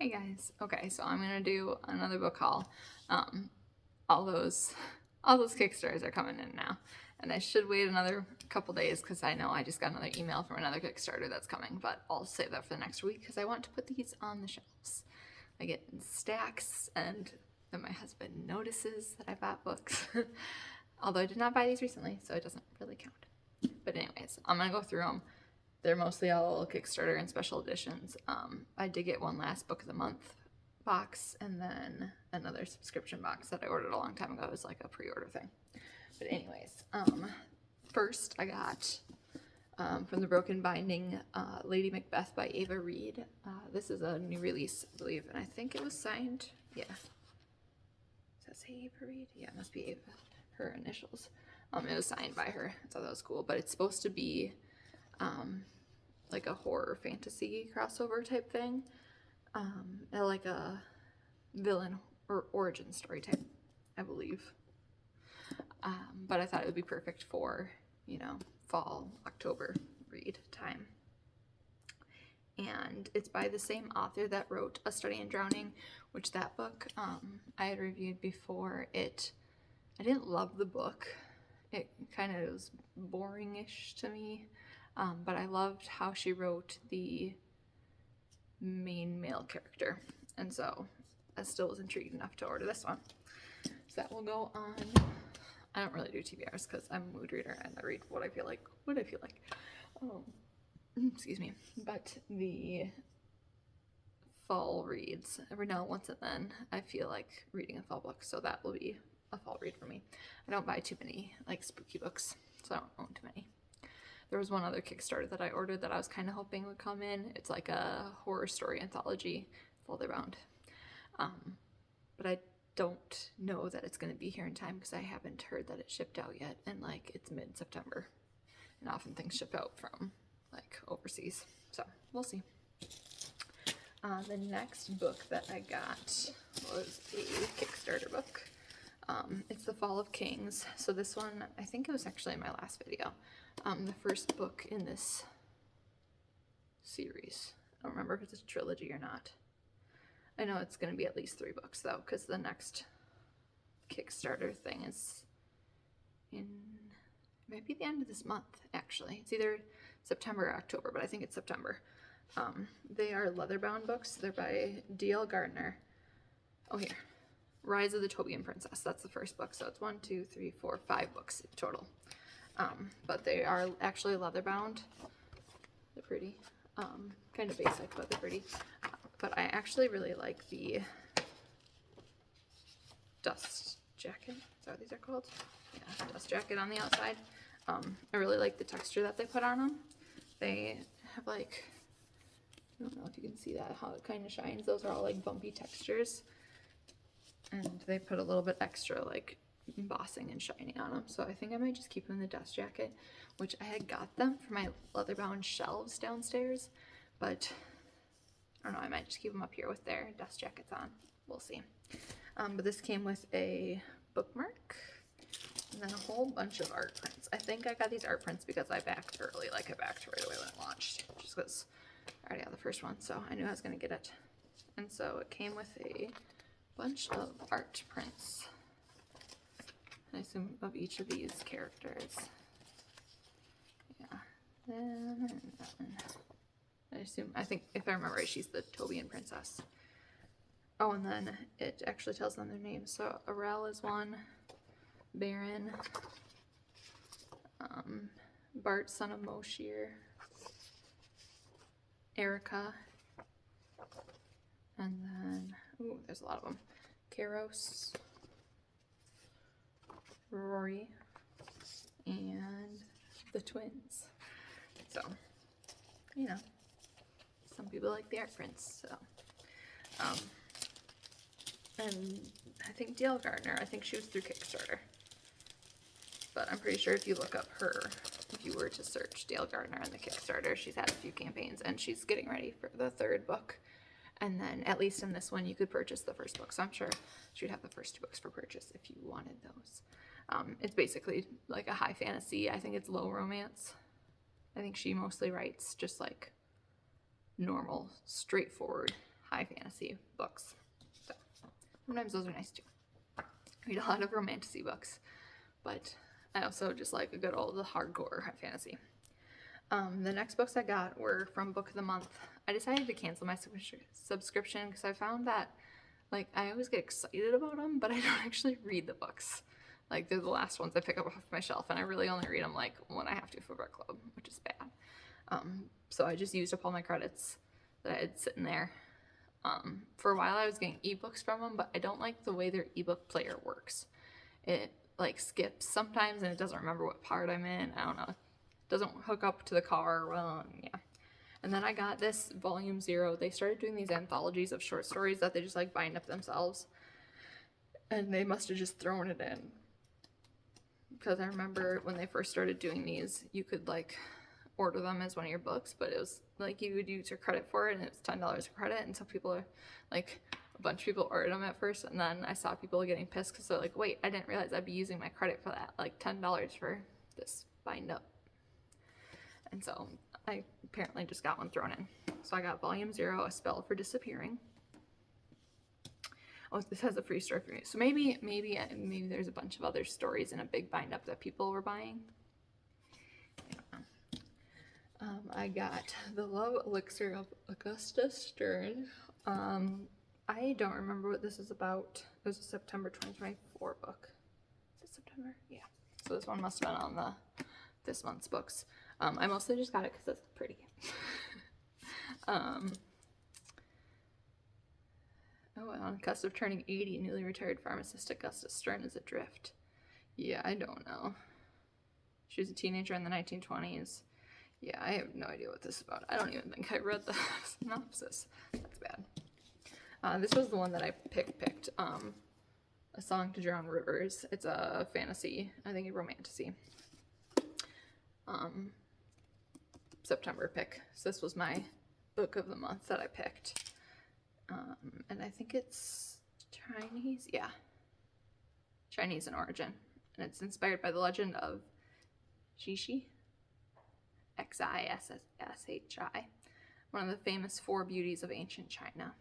Hey guys. Okay, so I'm gonna do another book haul. Um, all those Kickstarters are coming in now, and I should wait another couple days because I know I just got another email from another Kickstarter that's coming. But I'll save that for the next week because I want to put these on the shelves. I get in stacks, and then my husband notices that I bought books. Although I did not buy these recently, so it doesn't really count. But anyways, I'm gonna go through them. They're mostly all Kickstarter and special editions. I did get one last book of the month box and then another subscription box that I ordered a long time ago. It was like a pre-order thing. But anyways, first I got from the Broken Binding, Lady Macbeth by Ava Reed. This is a new release, I believe, and I think it was signed. Yeah. Does that say Ava Reed? Yeah, it must be Ava. Her initials. It was signed by her. I thought that was cool, but it's supposed to be like a horror fantasy crossover type thing, like a villain or origin story type, I believe. But I thought it would be perfect for, fall, October read time. And it's by the same author that wrote A Study in Drowning, which that book I had reviewed before. I didn't love the book. It kind of was boring-ish to me. But I loved how she wrote the main male character. And so I still was intrigued enough to order this one. So that will go on. I don't really do TBRs because I'm a mood reader and I read what I feel like. Excuse me. But the fall reads, every now and once and then, I feel like reading a fall book. So that will be a fall read for me. I don't buy too many like spooky books, so I don't own too many. There was one other Kickstarter that I ordered that I was kind of hoping would come in. It's like a horror story anthology, leatherbound. But I don't know that it's going to be here in time because I haven't heard that it shipped out yet. And like it's mid-September. And often things ship out from like overseas. So we'll see. The next book that I got was a Kickstarter book. It's The Fall of Kings. So this one, I think it was actually in my last video. The first book in this series. I don't remember if it's a trilogy or not. I know it's going to be at least 3 books though, because the next Kickstarter thing is it might be the end of this month actually. It's either September or October, but I think it's September. They are leatherbound books. They're by D.L. Gardner. Oh, here. Rise of the Tobian Princess. That's the first book. So it's 1, 2, 3, 4, 5 books total. But they are actually leather bound. They're pretty. Kind of basic, but they're pretty. But I actually really like the dust jacket. Is that what these are called? Yeah, dust jacket on the outside. I really like the texture that they put on them. They have like, I don't know if you can see that, how it kind of shines. Those are all like bumpy textures. And they put a little bit extra like embossing and shining on them. So I think I might just keep them in the dust jacket, which I had got them for my leather-bound shelves downstairs, but I don't know, I might just keep them up here with their dust jackets on. We'll see. But this came with a bookmark and then a whole bunch of art prints. I think I got these art prints because I backed early, like I backed right away when it launched, just because I already had the first one, so I knew I was going to get it. And so it came with a bunch of art prints, I assume, of each of these characters. Yeah. Then that one. I think if I remember right, she's the Tobian princess. Oh, and then it actually tells them their names. So Arel is one, Baron, Bart, son of Moshir, Erica, and then, ooh, there's a lot of them. Keros, Rory, and the twins. So, some people like the art prints, so. And I think D.L. Gardner, I think she was through Kickstarter. But I'm pretty sure if you look up her, if you were to search D.L. Gardner in the Kickstarter, she's had a few campaigns and she's getting ready for the 3rd book. And then at least in this one, you could purchase the first book. So I'm sure she'd have the first 2 books for purchase if you wanted those. It's basically like a high fantasy. I think it's low romance. I think she mostly writes just like normal, straightforward high fantasy books. So sometimes those are nice too. I read a lot of romantasy books, but I also just like a good old hardcore high fantasy. The next books I got were from Book of the Month. I decided to cancel my subscription because I found that like I always get excited about them, but I don't actually read the books. Like they're the last ones I pick up off my shelf, and I really only read them like when I have to for book club, which is bad. So I just used up all my credits that I had sitting there. For a while I was getting ebooks from them, but I don't like the way their ebook player works. It like skips sometimes and it doesn't remember what part I'm in. I don't know. It doesn't hook up to the car well, yeah. And then I got this Volume 0. They started doing these anthologies of short stories that they just like bind up themselves. And they must have just thrown it in. Because I remember when they first started doing these, you could like order them as one of your books, but it was like you would use your credit for it and it was $10 a credit, and so people are like, a bunch of people ordered them at first, and then I saw people getting pissed because they're like, wait, I didn't realize I'd be using my credit for that, like $10 for this bind up. And so I apparently just got one thrown in. So I got Volume 0, A Spell for Disappearing. Oh, this has a free story for me. So maybe there's a bunch of other stories in a big bind up that people were buying. I got The Love Elixir of Augusta Stern. I don't remember what this is about. It was a September 2024 book. Is it September? Yeah. So this one must have been on this month's books. I mostly just got it because it's pretty. On the cusp of turning 80, newly retired pharmacist Augusta Stern is adrift. Yeah, I don't know. She was a teenager in the 1920s. Yeah, I have no idea what this is about. I don't even think I read the synopsis. That's bad. This was the one that I picked. A Song to Drown Rivers. It's a fantasy, I think a romantasy. September pick. So this was my book of the month that I picked. And I think it's Chinese. Yeah. Chinese in origin. And it's inspired by the legend of Xixi. Xisshi, one of the famous 4 beauties of ancient China.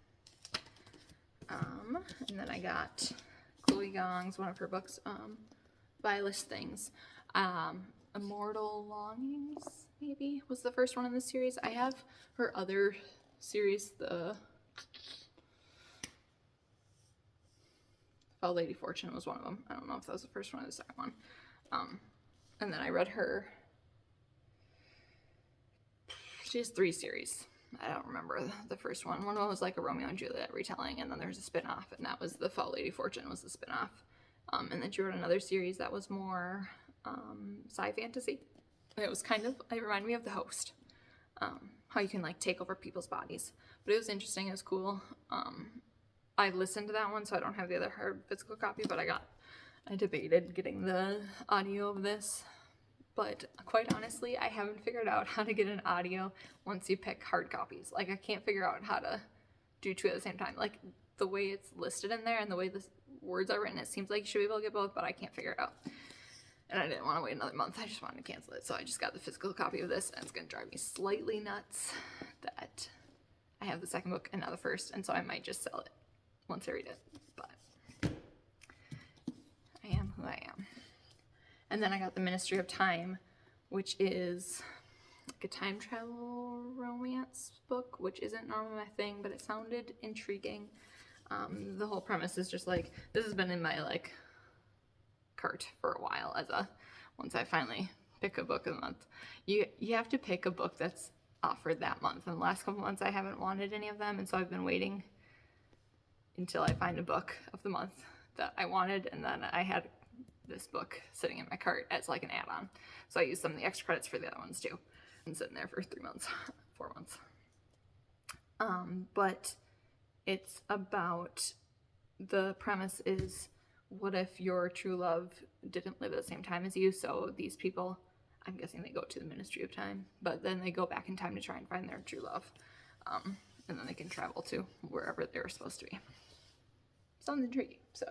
And then I got Chloe Gong's, one of her books, Vilest Things. Immortal Longings, maybe, was the first one in this series. I have her other series, the Foul Lady Fortune was one of them. I don't know if that was the first one or the second one. And then I read her. She has 3 series. I don't remember the first one. One of them was like a Romeo and Juliet retelling, and then there's a spin-off, and that was the Foul Lady Fortune was the spin-off. And then she wrote another series that was more sci fantasy. It was kind of, it reminded me of The Host. How you can like take over people's bodies. But it was interesting, it was cool. I listened to that one, so I don't have the other hard physical copy, but I debated getting the audio of this. But quite honestly, I haven't figured out how to get an audio once you pick hard copies. Like, I can't figure out how to do 2 at the same time. Like, the way it's listed in there and the way the words are written, it seems like you should be able to get both, but I can't figure it out. And I didn't want to wait another month. I just wanted to cancel it. So I just got the physical copy of this, and it's going to drive me slightly nuts that I have the second book and not the first. And so I might just sell it once I read it. But I am who I am. And then I got The Ministry of Time, which is like a time travel romance book, which isn't normally my thing, but it sounded intriguing. The whole premise is just like, this has been in my like cart for a while once I finally pick a book of the month. You have to pick a book that's offered that month. And the last couple months I haven't wanted any of them, and so I've been waiting until I find a book of the month that I wanted, and then I had this book sitting in my cart as like an add-on. So I used some of the extra credits for the other ones too. And sitting there for 3 months, 4 months. But it's about, the premise is, what if your true love didn't live at the same time as you? So these people, I'm guessing they go to the Ministry of Time, but then they go back in time to try and find their true love. And then they can travel to wherever they were supposed to be. Sounds intriguing. So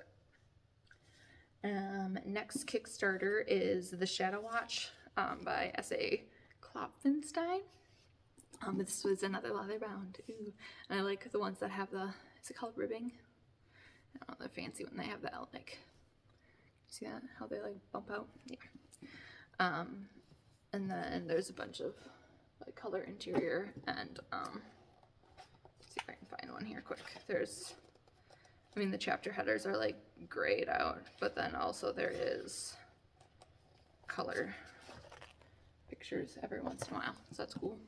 next Kickstarter is The Shadow Watch by S.A. Klopfenstein. But this was another leather bound. Ooh. And I like the ones that have the, is it called ribbing? I don't know, the fancy one. They have that, like, see that? How they like bump out? Yeah. And then there's a bunch of like color interior and let's see if I can find one here quick. There's, I mean, the chapter headers are like grayed out, but then also there is color pictures every once in a while, so that's cool.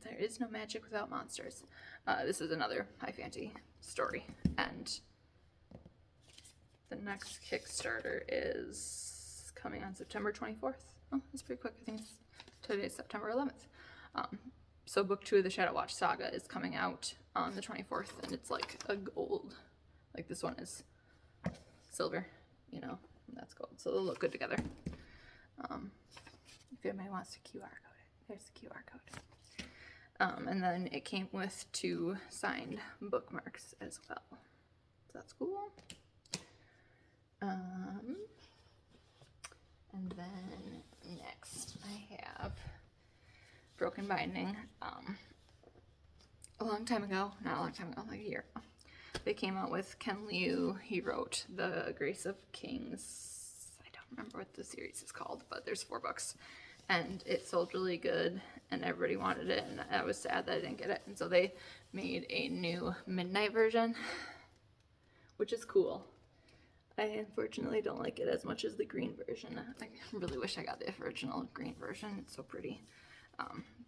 There is no magic without monsters. This is another high fantasy story, and the next Kickstarter is coming on September 24th. Oh, that's pretty quick. I think it's today's September 11th. So book 2 of the Shadow Watch saga is coming out on the 24th, and it's like a gold. Like this one is silver, you know, and that's gold. So they'll look good together. If anybody wants to QR code it, there's the QR code. And then it came with 2 signed bookmarks as well. So that's cool. And then next I have Broken Binding. A long time ago, not a long time ago, like a year ago, they came out with Ken Liu. He wrote The Grace of Kings. I don't remember what the series is called, but there's 4 books. And it sold really good, and everybody wanted it, and I was sad that I didn't get it. And so they made a new midnight version, which is cool. I unfortunately don't like it as much as the green version. I really wish I got the original green version. It's so pretty.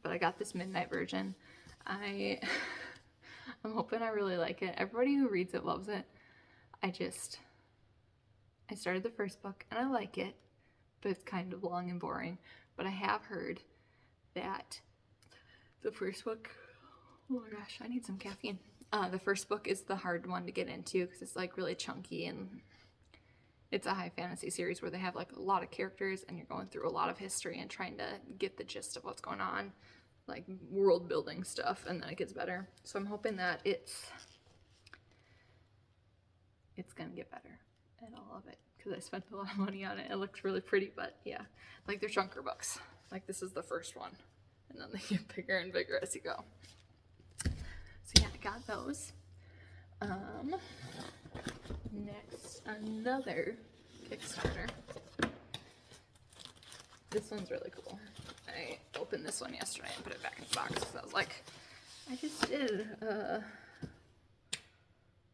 But I got this midnight version. I'm hoping I really like it. Everybody who reads it loves it. I started the first book and I like it, but it's kind of long and boring. But I have heard that the first book, oh my gosh, I need some caffeine. The first book is the hard one to get into because it's like really chunky, and it's a high fantasy series where they have like a lot of characters and you're going through a lot of history and trying to get the gist of what's going on, like world building stuff, and then it gets better. So I'm hoping that it's gonna get better, and I'll love it because I spent a lot of money on it. It looks really pretty, but yeah, like they're chunker books. Like this is the first one, and then they get bigger and bigger as you go. So yeah, I got those. Next, another Kickstarter. This one's really cool. I opened this one yesterday and put it back in the box because I was like, I just did a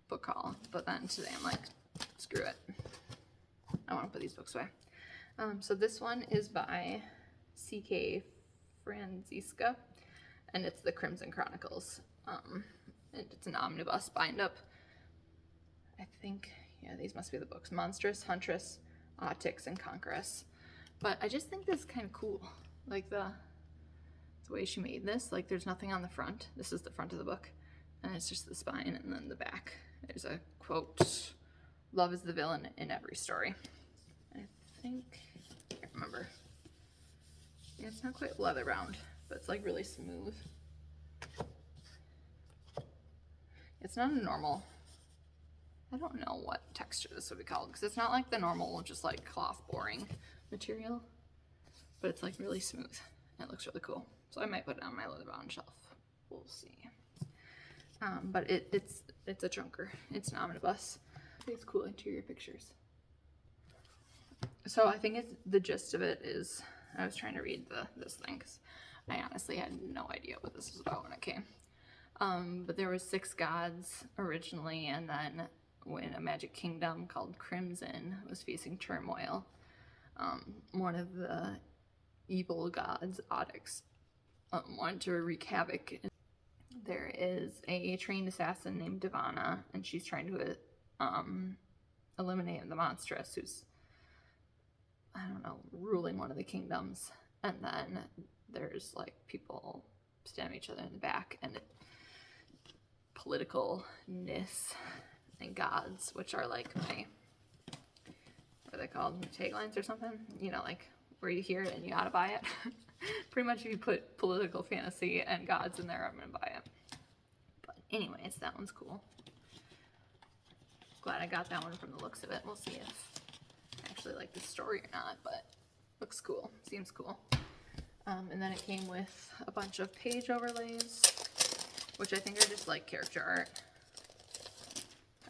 book haul, but then today I'm like, screw it. I want to put these books away. So this one is by C.K. Franziska, and it's the Crimson Chronicles. And it's an omnibus bind-up. I think, yeah, these must be the books. Monstrous, Huntress, Otyx, and Conqueress. But I just think this is kind of cool. Like the way she made this. Like there's nothing on the front. This is the front of the book. And it's just the spine, and then the back. There's a quote, "Love is the villain in every story." I think, I can't remember. Yeah, it's not quite leather bound, but it's like really smooth. It's not a normal, I don't know what texture this would be called, because it's not like the normal just like cloth boring material, but it's like really smooth and it looks really cool. So I might put it on my leather bound shelf. We'll see. But it's a chunker. It's an omnibus. These cool interior pictures. So I think it's the gist of it is, I was trying to read this thing because I honestly had no idea what this was about when it came. But there were 6 gods originally, and then when a magic kingdom called Crimson was facing turmoil, one of the evil gods, Otyx, wanted to wreak havoc. There is a trained assassin named Divana, and she's trying to eliminate the monstrous who's, I don't know, ruling one of the kingdoms. And then there's like people stabbing each other in the back, and politicalness and gods, which are like my, what are they called, taglines or something, you know, like where you hear it and you gotta buy it. Pretty much if you put political fantasy and gods in there, I'm gonna buy it. But anyways, that one's cool. Glad I got that one from the looks of it. We'll see if I actually like the story or not, but looks cool, seems cool. And then it came with a bunch of page overlays, which I think are just like character art.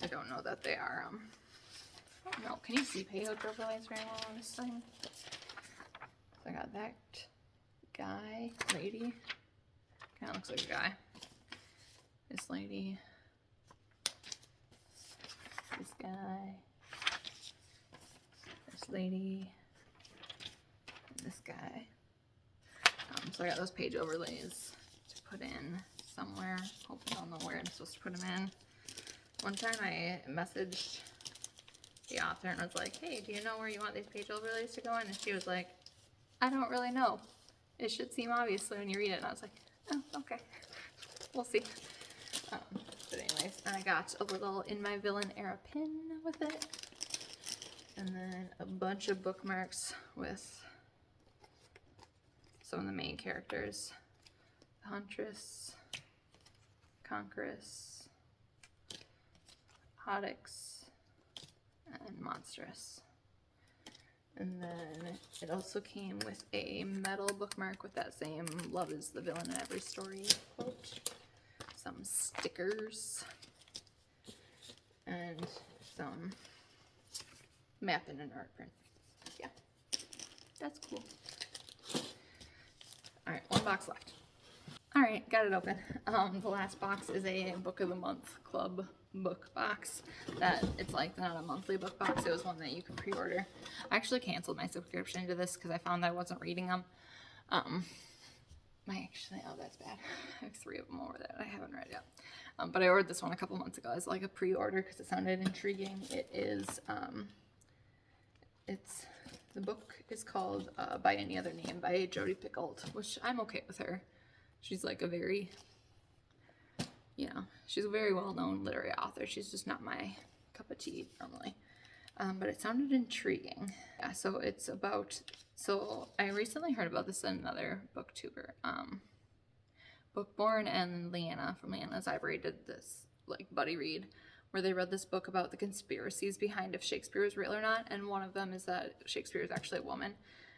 I don't know that they are, I don't know. Can you see page overlays very well on this thing? So I got that guy, lady. Kind of looks like a guy. This lady. This guy. This lady. And this guy. So I got those page overlays to put in somewhere. Hope I don't know where I'm supposed to put them in. One time I messaged the author and was like, hey, do you know where you want these page overlays to go in? And she was like, I don't really know. It should seem obvious when you read it. And I was like, oh, okay. We'll see. But anyways, and I got a little In My Villain era pin with it. And then a bunch of bookmarks with some of the main characters. The Huntress, Conqueress, Hodix, and Monstrous. And then it also came with a metal bookmark with that same "Love is the villain in every story" quote. Some stickers. And some map and an art print. Yeah. That's cool. Alright, one box left. Alright, got it open. The last box is a Book of the Month Club book box. That it's like not a monthly book box, it was one that you could pre-order. I actually canceled my subscription to this because I found that I wasn't reading them. Oh, that's bad. I have 3 of them over there that I haven't read yet. But I ordered this one a couple months ago as like a pre-order because it sounded intriguing. It is, the book is called By Any Other Name by Jodi Picoult, which I'm okay with her. She's like a very, she's a very well-known literary author. She's just not my cup of tea normally. But it sounded intriguing. Yeah, so it's about, I recently heard about this in another booktuber. Bookborn and Leanna from Leanna's Library did this like buddy read where they read this book about the conspiracies behind if Shakespeare is real or not, and one of them is that Shakespeare is actually a woman.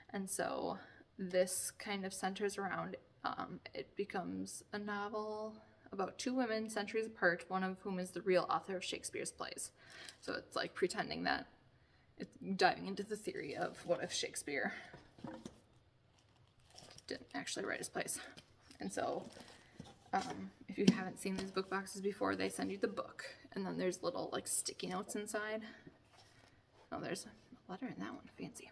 And so this kind of centers around, it becomes a novel about 2 women centuries apart, one of whom is the real author of Shakespeare's plays. So it's like pretending that it's diving into the theory of what if Shakespeare didn't actually write his plays. And so if you haven't seen these book boxes before, they send you the book, and then there's little like sticky notes inside. Oh, there's a letter in that one, fancy.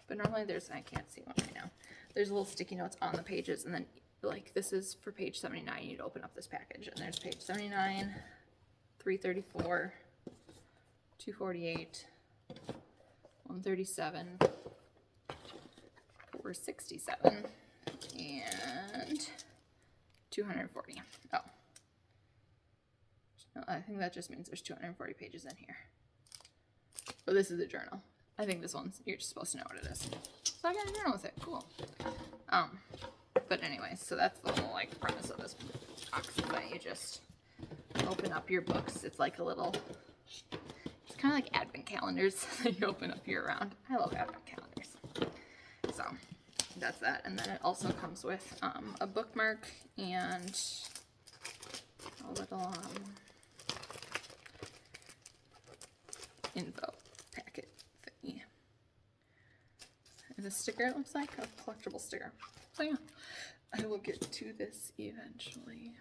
But normally I can't see one right now. There's little sticky notes on the pages, and then like this is for page 79, you'd open up this package, and there's page 79, 334, 248, 137, 467, and 240. Oh. No, I think that just means there's 240 pages in here. But this is a journal. I think this one's, you're just supposed to know what it is. So I got a journal with it, cool. But anyway, so that's the whole like premise of this box, is that you just open up your books. It's like a little, it's kind of like advent calendars that you open up year round. I love advent calendars. So that's that. And then it also comes with a bookmark and a little info packet thingy. And a sticker, it looks like, a collectible sticker. So yeah, I will get to this eventually.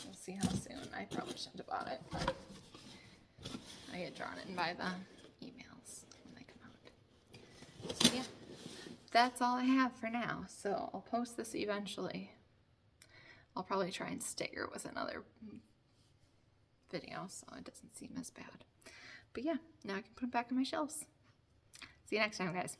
We'll see how soon. I probably shouldn't have bought it, but I get drawn in by the emails when they come out. So yeah, that's all I have for now. So I'll post this eventually. I'll probably try and stagger with another video so it doesn't seem as bad. But yeah, now I can put them back on my shelves. See you next time, guys.